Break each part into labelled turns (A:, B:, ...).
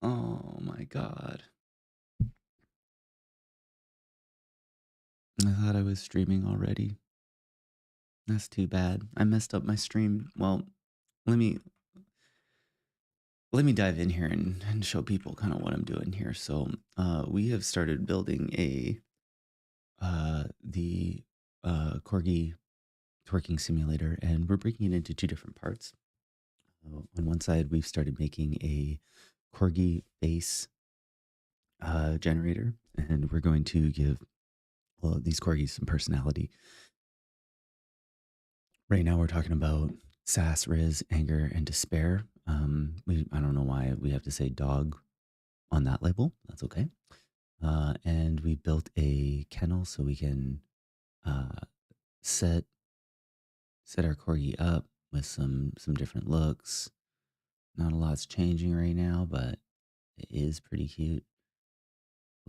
A: Oh my God. I thought I was streaming already. That's too bad. I messed up my stream. Well, let me dive in here and show people kind of what I'm doing here. So we have started building the corgi twerking simulator, and we're breaking it into two different parts. On one side, we've started making a corgi face generator, and we're going to give these corgis some personality. Right now, we're talking about sass, riz, anger, and despair. I don't know why we have to say dog on that label. That's okay. And we built a kennel so we can uh, set our corgi up with some different looks. Not a lot's changing right now, but it is pretty cute.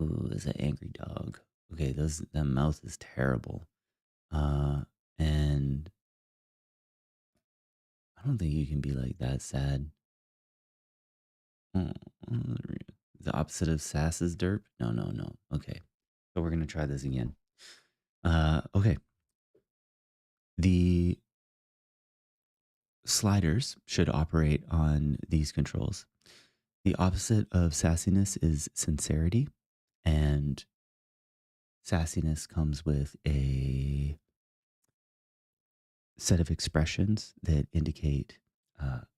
A: Ooh, is an angry dog. Okay, that mouth is terrible. And I don't think you can be like that sad. Oh, the opposite of sass is derp? No, no, no. Okay. So we're gonna try this again. Okay. The sliders should operate on these controls. The opposite of sassiness is sincerity, and sassiness comes with a set of expressions that indicate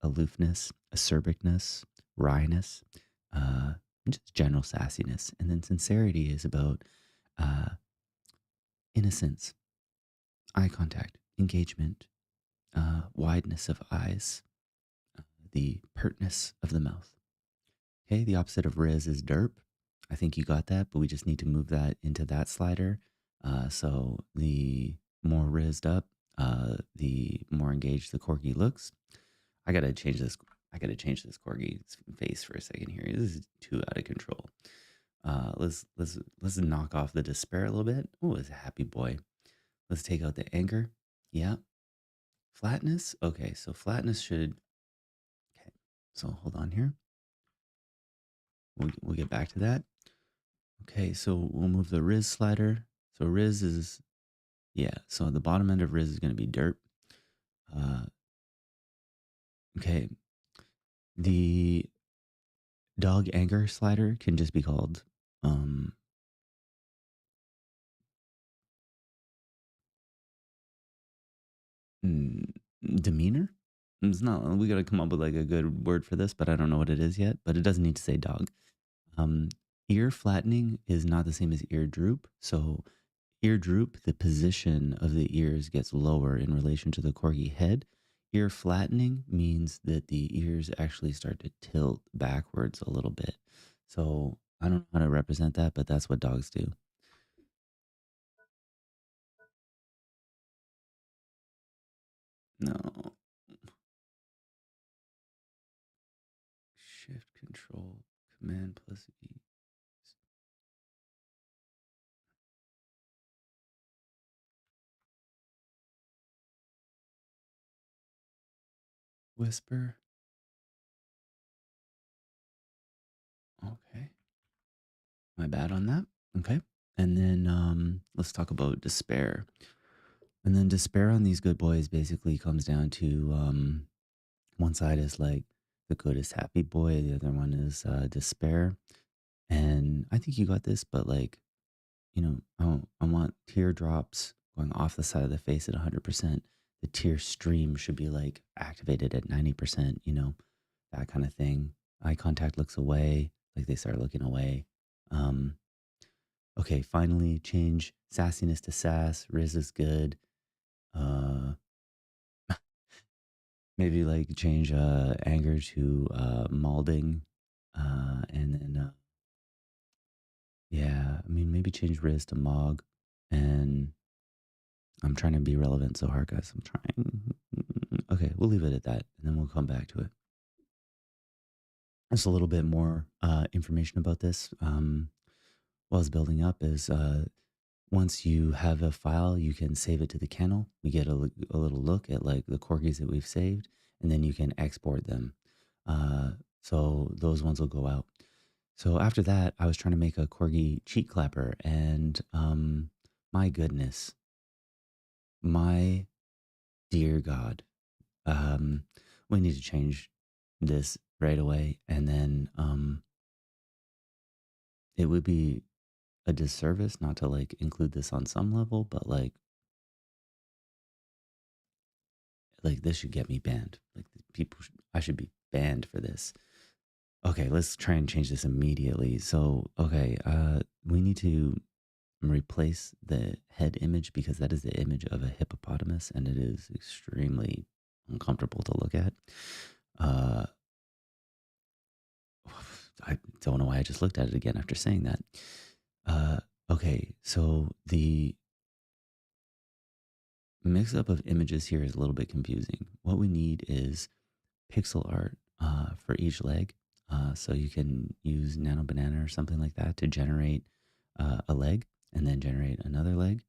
A: aloofness, acerbic-ness, wryness, just general sassiness. And then sincerity is about uh, innocence, eye contact, engagement, wideness of eyes, the pertness of the mouth. Okay, the opposite of riz is derp. I think you got that, but we just need to move that into that slider. So the more rizzed up, the more engaged the corgi looks. I gotta change this. I gotta change this corgi's face for a second here. This is too out of control. Let's knock off the despair a little bit. Oh, it's a happy boy. Let's take out the anger. Yeah. Flatness. Okay, so flatness should. Okay, so hold on here. We'll get back to that. Okay, so we'll move the Riz slider. So Riz is, yeah, so the bottom end of Riz is going to be dirt. Okay, the dog anger slider can just be called demeanor. It's not, we got to come up with like a good word for this, but I don't know what it is yet, but it doesn't need to say dog. Ear flattening is not the same as ear droop. So ear droop, the position of the ears gets lower in relation to the corgi head. Ear flattening means that the ears actually start to tilt backwards a little bit. So I don't know how to represent that, but that's what dogs do. No. Shift control command plus E. Whisper. Okay. My bad on that. Okay. And then let's talk about despair. And then despair on these good boys basically comes down to one side is like the good is happy boy, the other one is despair. And I think you got this, but like, you know, I want teardrops going off the side of the face at 100%. The tear stream should be like activated at 90%, you know, that kind of thing. Eye contact looks away, like they start looking away. Um, okay, finally change sassiness to sass. Riz is good. Uh, Maybe like change anger to malding. And then, yeah, I mean, maybe change Riz to Mog. And I'm trying to be relevant so hard, guys. I'm trying. Okay, we'll leave it at that. And then we'll come back to it. Just a little bit more information about this while it's building up is once you have a file, you can save it to the kennel. We get a little look at like the corgis that we've saved, and then you can export them. So those ones will go out. So after that, I was trying to make a corgi cheek clapper, and my goodness, my dear God, um, we need to change this right away. And then it would be a disservice not to like include this on some level, but like this should get me banned. Like people, I should be banned for this. Okay, let's try and change this immediately. So, okay, we need to replace the head image because that is the image of a hippopotamus and it is extremely uncomfortable to look at. Uh, I don't know why I just looked at it again after saying that. Uh, okay, so the mix up of images here is a little bit confusing. What we need is pixel art for each leg. So you can use Nano Banana or something like that to generate a leg and then generate another leg,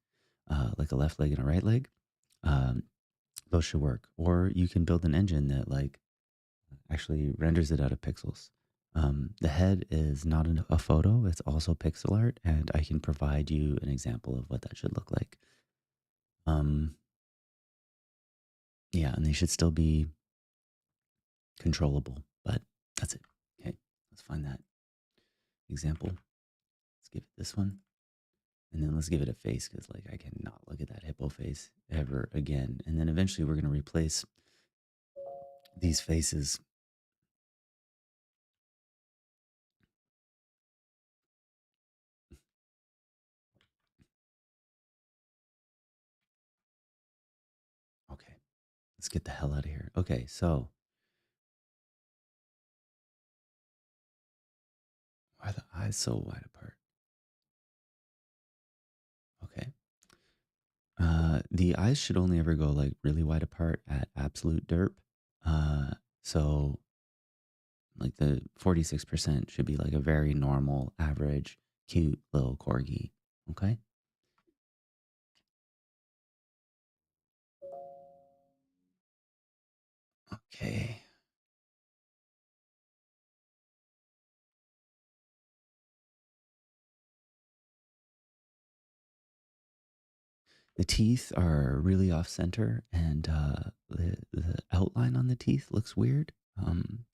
A: like a left leg and a right leg. Um, those should work. Or you can build an engine that like actually renders it out of pixels. The head is not a photo, it's also pixel art, and I can provide you an example of what that should look like. Um, yeah, and they should still be controllable, but that's it. Okay, let's find that example. Let's give it this one. And then let's give it a face because like I cannot look at that hippo face ever again. And then eventually we're going to replace these faces. Okay, let's get the hell out of here. Okay, so why are the eyes so wide apart? Okay. The eyes should only ever go like really wide apart at absolute derp. Uh, so like the 46% should be like a very normal, average, cute little corgi. Okay. Okay. The teeth are really off center, and the outline on the teeth looks weird.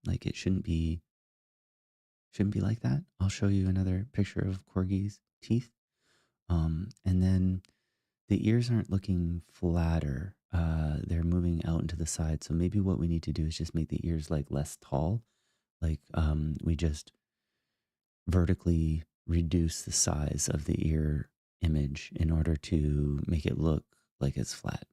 A: Like it shouldn't be like that. I'll show you another picture of corgi's teeth. And then the ears aren't looking flatter. They're moving out into the side. So maybe what we need to do is just make the ears like less tall. Like we just vertically reduce the size of the ear image in order to make it look like it's flat.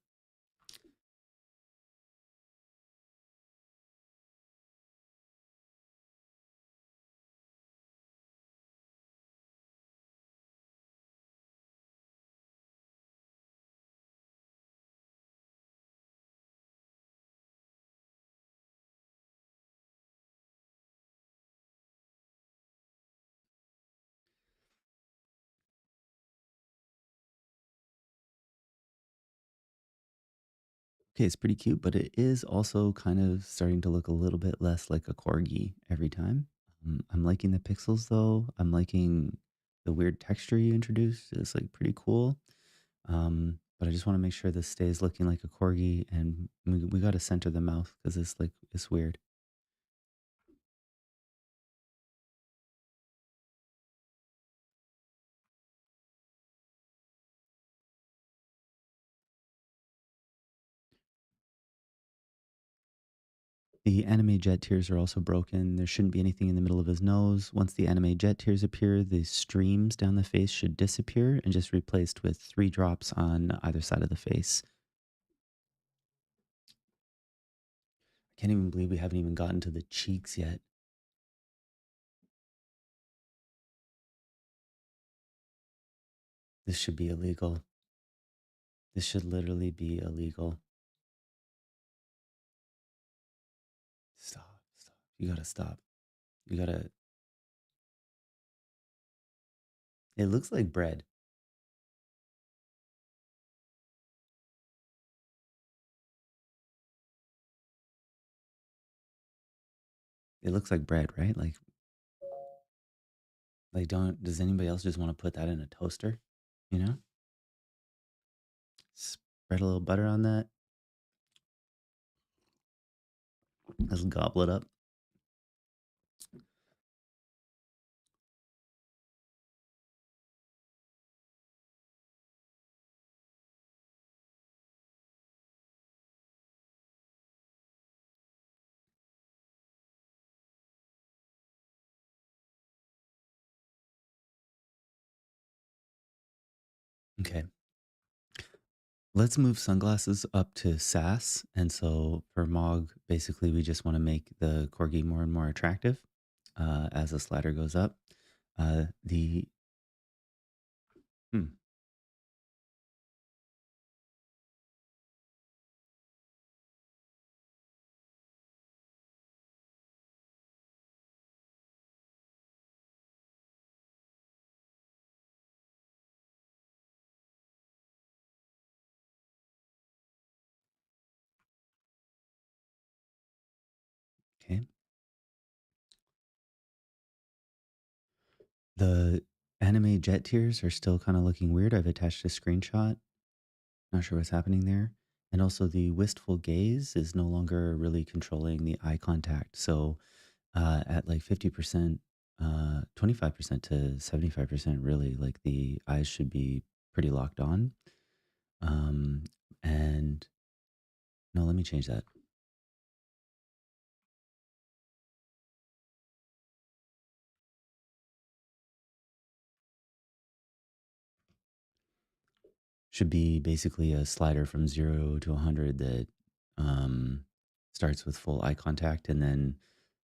A: Okay, it's pretty cute, but it is also kind of starting to look a little bit less like a corgi every time. I'm liking the pixels though. I'm liking the weird texture you introduced. It's like pretty cool. But I just want to make sure this stays looking like a corgi, and we got to center the mouth because it's like it's weird. The anime jet tears are also broken. There shouldn't be anything in the middle of his nose. Once the anime jet tears appear, the streams down the face should disappear and just replaced with 3 drops on either side of the face. I can't even believe we haven't even gotten to the cheeks yet. This should be illegal. This should literally be illegal. Stop, stop. You gotta stop. You gotta. It looks like bread. It looks like bread, right? Like Like, don't does anybody else just want to put that in a toaster? You know, spread a little butter on that. Let's gobble it up. Okay, let's move sunglasses up to SAS. And so for Mog, basically, we just want to make the corgi more and more attractive as the slider goes up. The hmm, okay. The anime jet tears are still kind of looking weird. I've attached a screenshot. Not sure what's happening there. And also, the wistful gaze is no longer really controlling the eye contact. So, at like 50%, 25% to 75%, really, like the eyes should be pretty locked on. Um, and no, let me change that. Should be basically a slider from 0 to 100 that um, starts with full eye contact, and then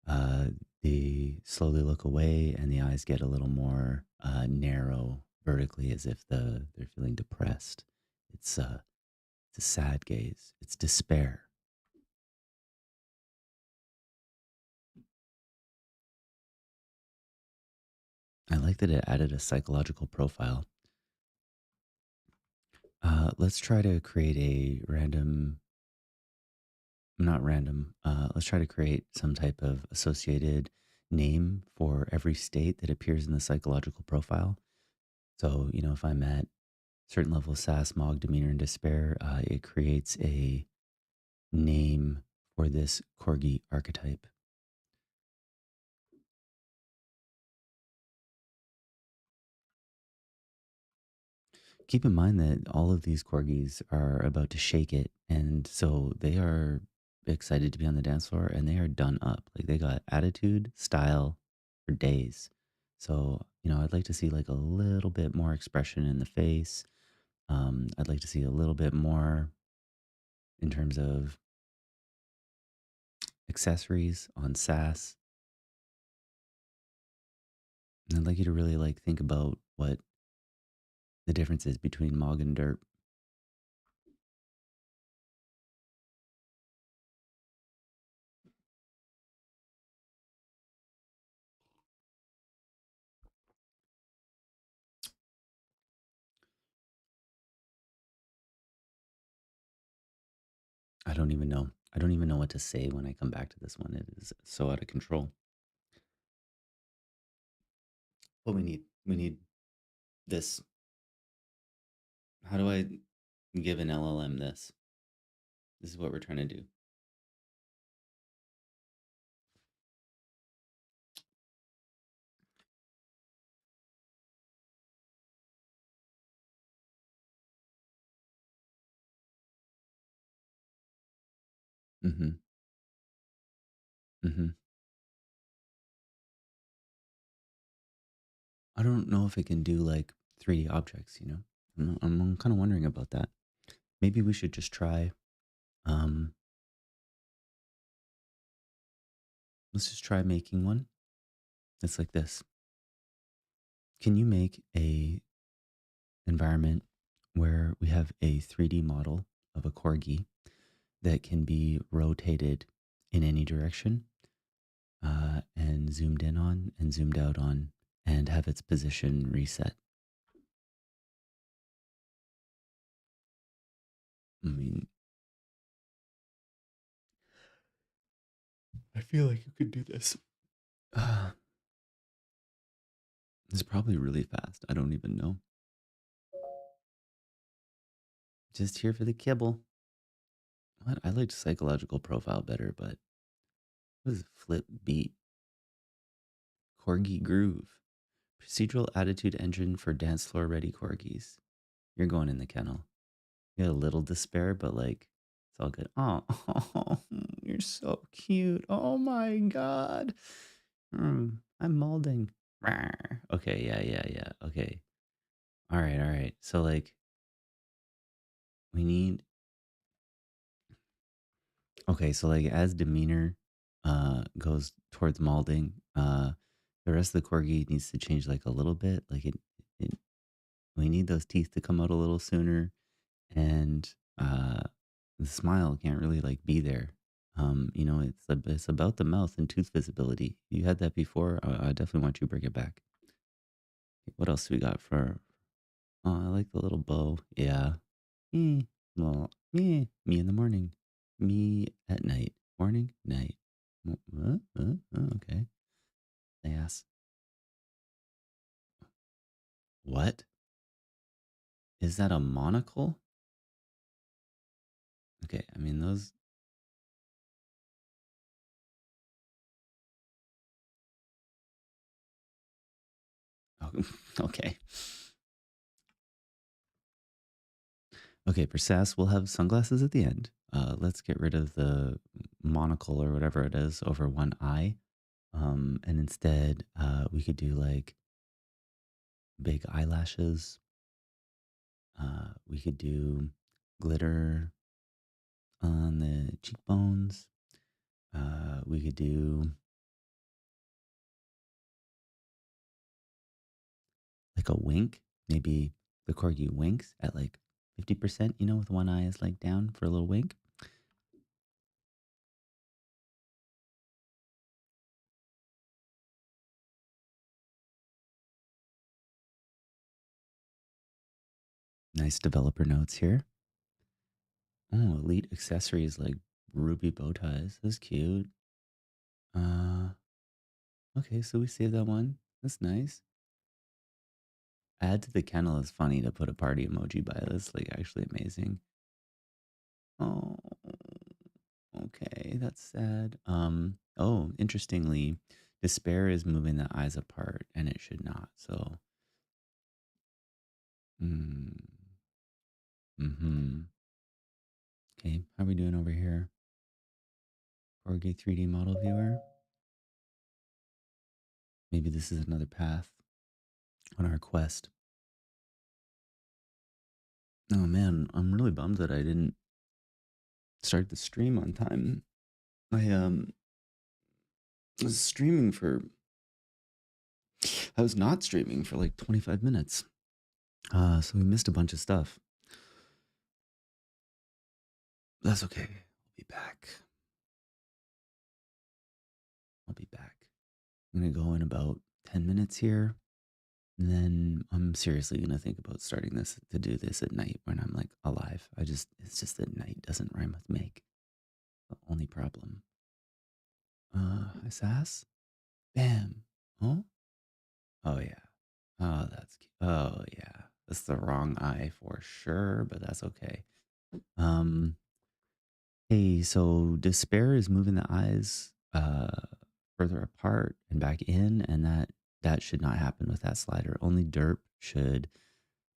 A: uh, they slowly look away and the eyes get a little more narrow vertically as if they're feeling depressed. It's a sad gaze. It's despair. I like that it added a psychological profile. Let's try to create a random, not random, let's try to create some type of associated name for every state that appears in the psychological profile. So, if I'm at certain level of sass, mog, demeanor, and despair, it creates a name for this corgi archetype. Keep in mind that all of these corgis are about to shake it, and so they are excited to be on the dance floor, and they are done up. Like they got attitude, style for days. So I'd like to see like a little bit more expression in the face. I'd like to see a little bit more in terms of accessories on SAS. And I'd like you to really like think about what the difference is between Mog and Derp. I don't even know. I don't even know what to say when I come back to this one. It is so out of control. What we need this. How do I give an LLM this? This is what we're trying to do. Mm-hmm. Mm-hmm. I don't know if it can do like 3D objects. I'm kind of wondering about that. Maybe we should just try. Um, let's just try making one. It's like this. Can you make a environment where we have a 3D model of a corgi that can be rotated in any direction and zoomed in on and zoomed out on and have its position reset? I mean, I feel like you could do this. It's probably really fast. I don't even know. Just here for the kibble. What? I liked psychological profile better, but what is flip beat? Corgi groove. Procedural attitude engine for dance floor ready corgis. You're going in the kennel. You got a little despair, but like it's all good. Oh, you're so cute. Oh my god. I'm molding. Rawr. Okay, yeah. Okay. All right. So like we need okay, so like as demeanor goes towards molding, the rest of the corgi needs to change like a little bit. It we need those teeth to come out a little sooner and the smile can't really like be there. It's about the mouth and tooth visibility. You had that before. I definitely want you to bring it back. What else we got for? Oh, I like the little bow. Yeah. Me. Well, me in the morning. Me at night. Morning, night. Okay. Yes. What? Is that a monocle? Okay. I mean, those. Oh, okay. Okay. For SAS, we'll have sunglasses at the end. Let's get rid of the monocle or whatever it is over one eye. And instead, we could do like big eyelashes. We could do glitter on the cheekbones. We could do like a wink. Maybe the corgi winks at like 50%, with one eye is like down for a little wink. Nice developer notes here. Oh, elite accessories like ruby bow ties. That's cute. Uh, okay, so we saved that one. That's nice. Add to the kennel is funny to put a party emoji by. That's like actually amazing. Oh, okay, that's sad. Oh, interestingly, despair is moving the eyes apart, and it should not. So, mm, mm-hmm. Okay, how are we doing over here? Corgi 3D model viewer. Maybe this is another path on our quest. Oh man, I'm really bummed that I didn't start the stream on time. I was streaming for I was not streaming for like 25 minutes. So we missed a bunch of stuff. That's okay. I'll be back. I'll be back. I'm gonna go in about 10 minutes here. And then I'm seriously gonna think about starting this to do this at night when I'm like alive. It's just that night doesn't rhyme with make. The only problem. Sass? Bam. Oh? Oh yeah. Oh, that's cute. Oh yeah. That's the wrong eye for sure, but that's okay. Um, hey, so despair is moving the eyes further apart and back in, and that should not happen with that slider. Only Derb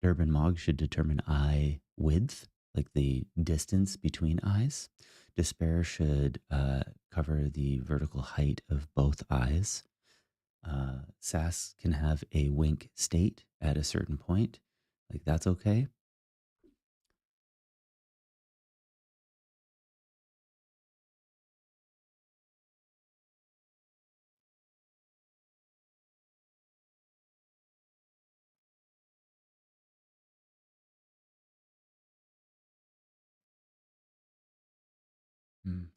A: and Mog should determine eye width, like the distance between eyes. Despair should cover the vertical height of both eyes. SAS can have a wink state at a certain point. Like that's okay. Mm.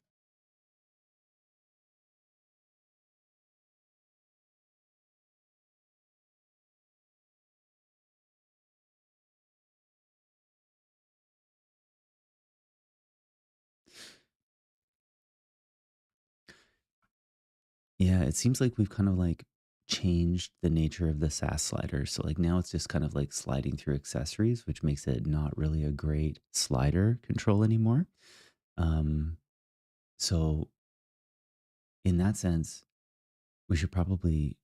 A: Yeah, it seems like we've kind of like changed the nature of the SAS slider. So like now it's just kind of like sliding through accessories, which makes it not really a great slider control anymore. Um, so in that sense, we should probably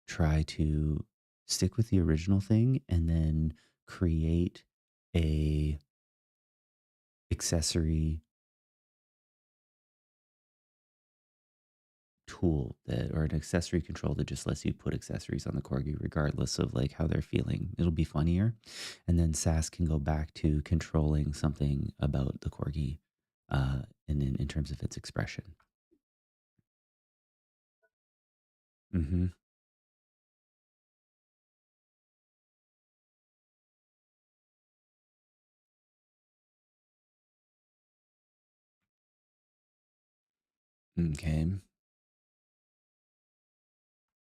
A: try to stick with the original thing and then create a accessory tool that or an accessory control that just lets you put accessories on the corgi regardless of like how they're feeling. It'll be funnier. And then SAS can go back to controlling something about the corgi in terms of its expression. Mm-hmm. Okay.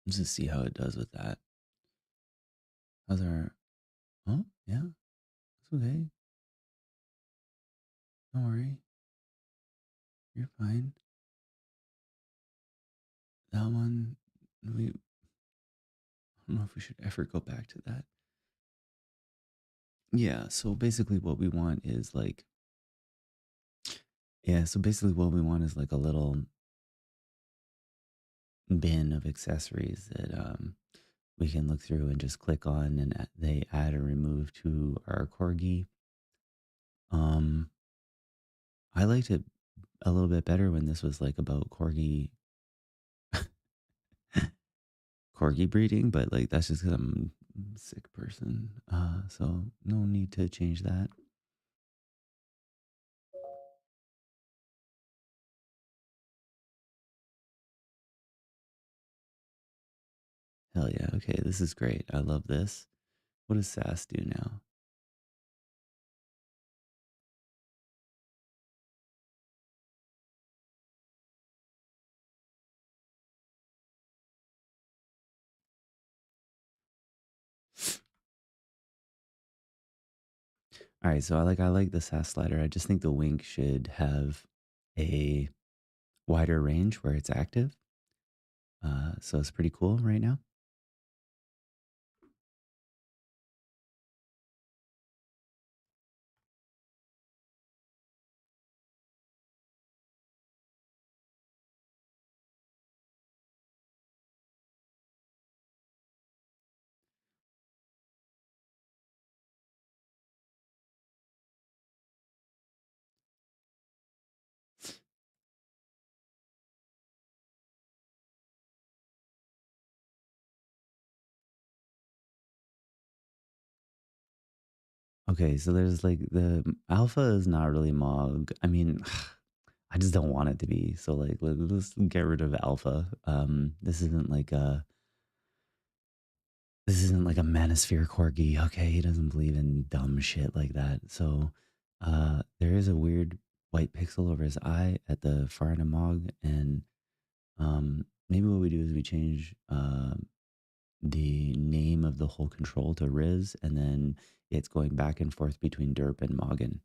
A: Let's just see how it does with that. How's our oh yeah, it's okay. Don't worry. You're fine. That one we I don't know if we should ever go back to that. Yeah, so basically what we want is like yeah, so basically what we want is like a little bin of accessories that we can look through and just click on and they add or remove to our corgi. Um, I liked it a little bit better when this was like about corgi breeding, but like that's just because I'm a sick person. So no need to change that. Hell yeah. Okay, this is great. I love this. What does SAS do now? All right, so I like the SAS slider. I just think the Wink should have a wider range where it's active. So it's pretty cool right now. Okay, so there's like the alpha is not really Mog. I mean, I just don't want it to be. So like let's get rid of alpha. This isn't like a manosphere corgi. Okay, he doesn't believe in dumb shit like that. So there is a weird white pixel over his eye at the far end of Mog, and maybe what we do is we change the name of the whole control to Riz, and then it's going back and forth between Derp and Moggin.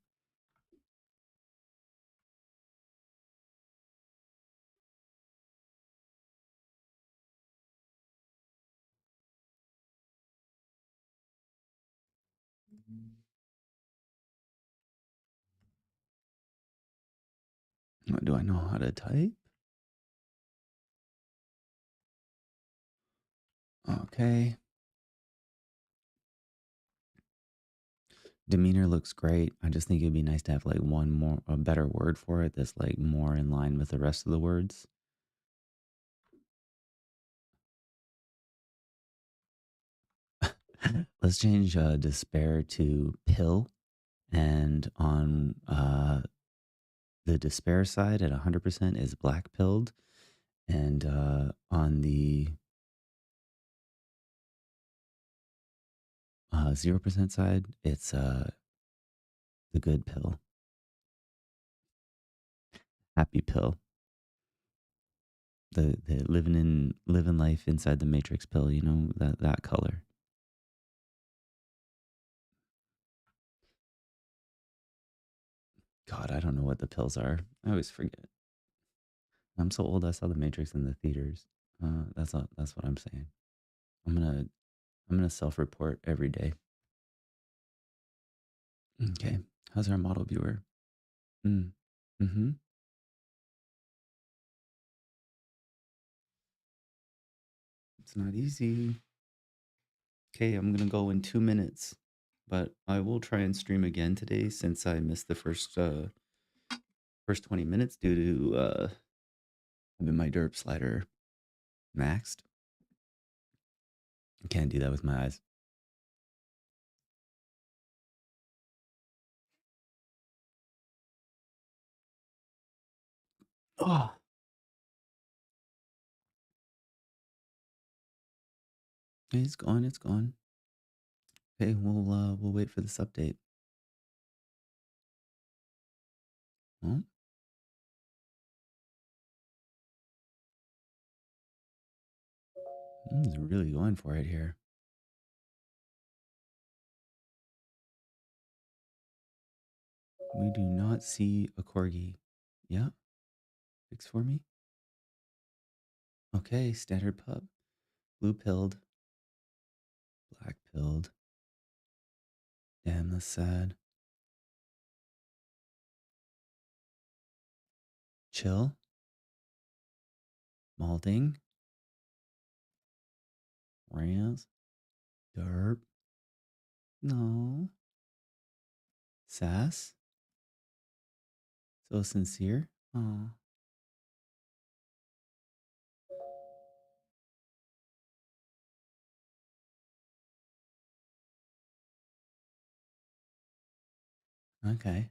A: Do I know how to type? Okay. Demeanor looks great. I just think it'd be nice to have like one more, a better word for it that's like more in line with the rest of the words. Let's change despair to pill. And on the despair side at 100% is black pilled. And on the 0% side, it's the good pill, happy pill. The living life inside the matrix pill, that color. God, I don't know what the pills are. I always forget. I'm so old. I saw the Matrix in the theaters. That's what I'm saying. I'm gonna self-report every day. Okay. How's our model viewer? Mm. Mm-hmm. It's not easy. Okay, I'm gonna go in 2 minutes, but I will try and stream again today since I missed the first 20 minutes due to having my derp slider maxed. I can't do that with my eyes. Oh, it's gone. It's gone. Okay, we'll wait for this update. Oh, he's really going for it here. We do not see a corgi. Yeah, fix for me. Okay, standard pup. Blue pilled. Black pilled. Damn, that's sad. Chill. Malding. Rams. Derp. No. Sass. So sincere. Oh. Okay.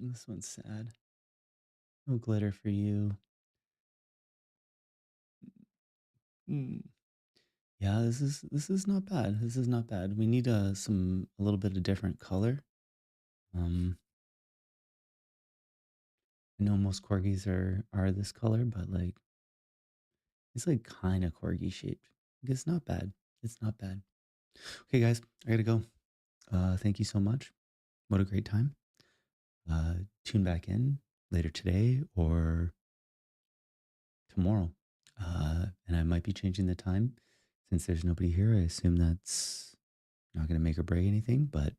A: This one's sad. No glitter for you. Mm. Yeah, this is not bad. This is not bad. We need a little bit of different color. Um, I know most corgis are this color, but like it's like kind of corgi shaped. Like, it's not bad. It's not bad. Okay, guys, I gotta go. Thank you so much. What a great time. Tune back in later today or tomorrow. And I might be changing the time since there's nobody here. I assume that's not going to make or break anything, but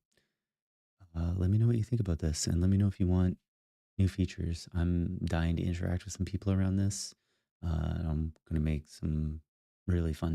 A: let me know what you think about this and let me know if you want new features. I'm dying to interact with some people around this. I'm going to make some really fun